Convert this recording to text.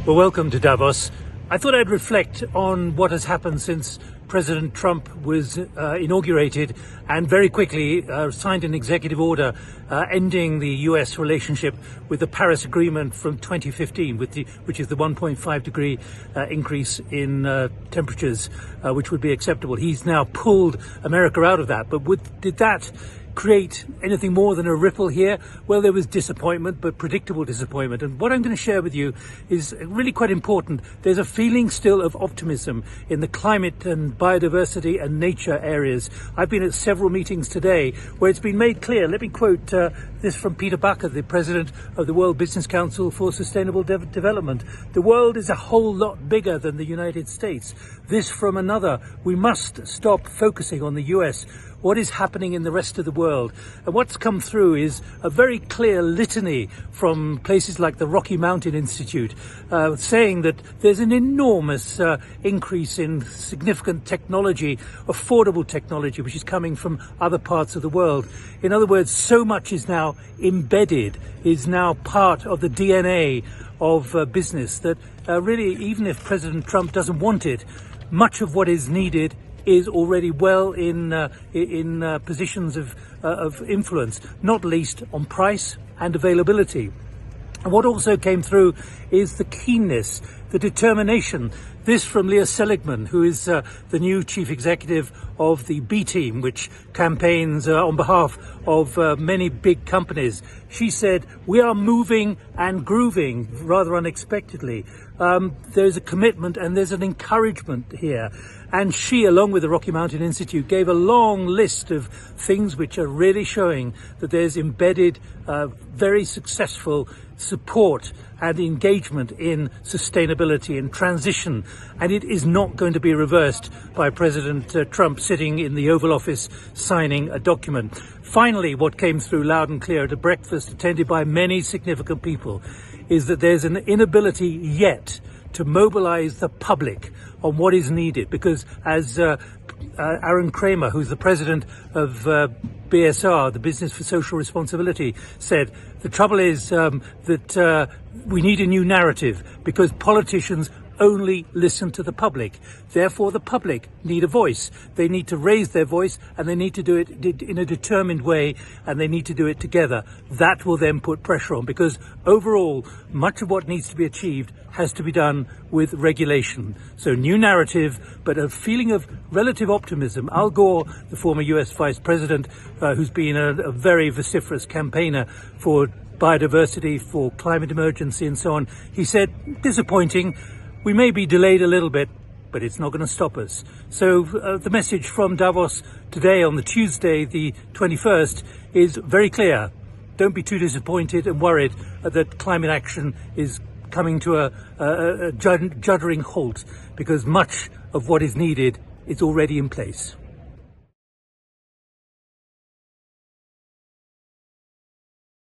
Well, welcome to Davos. I thought I'd reflect on what has happened since President Trump was inaugurated and very quickly signed an executive order ending the US relationship with the Paris Agreement from 2015, which is the 1.5 degree increase in temperatures, which would be acceptable. He's now pulled America out of that. But did that create anything more than a ripple here? Well, there was disappointment, but predictable disappointment. And what I'm going to share with you is really quite important. There's a feeling still of optimism in the climate and biodiversity and nature areas. I've been at several meetings today where it's been made clear. Let me quote this from Peter Bakker, the president of the World Business Council for Sustainable Development. The world is a whole lot bigger than the United States. This from another. We must stop focusing on the US. What is happening in the rest of the world? And what's come through is a very clear litany from places like the Rocky Mountain Institute, saying that there's an enormous increase in significant technology, affordable technology, which is coming from other parts of the world. In other words, so much is now embedded, is now part of the DNA of business that really, even if President Trump doesn't want it, much of what is needed is already well in positions of influence, not least on price and availability. And what also came through is the keenness, the determination. This from Leah Seligman, who is the new chief executive of the B team, which campaigns on behalf of many big companies. She said, "We are moving and grooving," rather unexpectedly. There's a commitment and there's an encouragement here. And she, along with the Rocky Mountain Institute, gave a long list of things which are really showing that there's embedded very successful support and engagement in sustainability and transition. And it is not going to be reversed by President Trump sitting in the Oval Office signing a document. Finally, what came through loud and clear at a breakfast attended by many significant people is that there's an inability yet to mobilize the public on what is needed, because as Aaron Kramer, who's the president of BSR, the Business for Social Responsibility, said, the trouble is that we need a new narrative because politicians only listen to the public. Therefore, the public need a voice. They need to raise their voice, and they need to do it in a determined way, and they need to do it together. That will then put pressure on, because overall, much of what needs to be achieved has to be done with regulation. So new narrative, but a feeling of relative optimism. Al Gore, the former US vice president, who's been a very vociferous campaigner for biodiversity, for climate emergency and so on, he said, disappointing. We may be delayed a little bit, but it's not going to stop us. So the message from Davos today on the Tuesday, the 21st, is very clear. Don't be too disappointed and worried that climate action is coming to a juddering halt, because much of what is needed is already in place.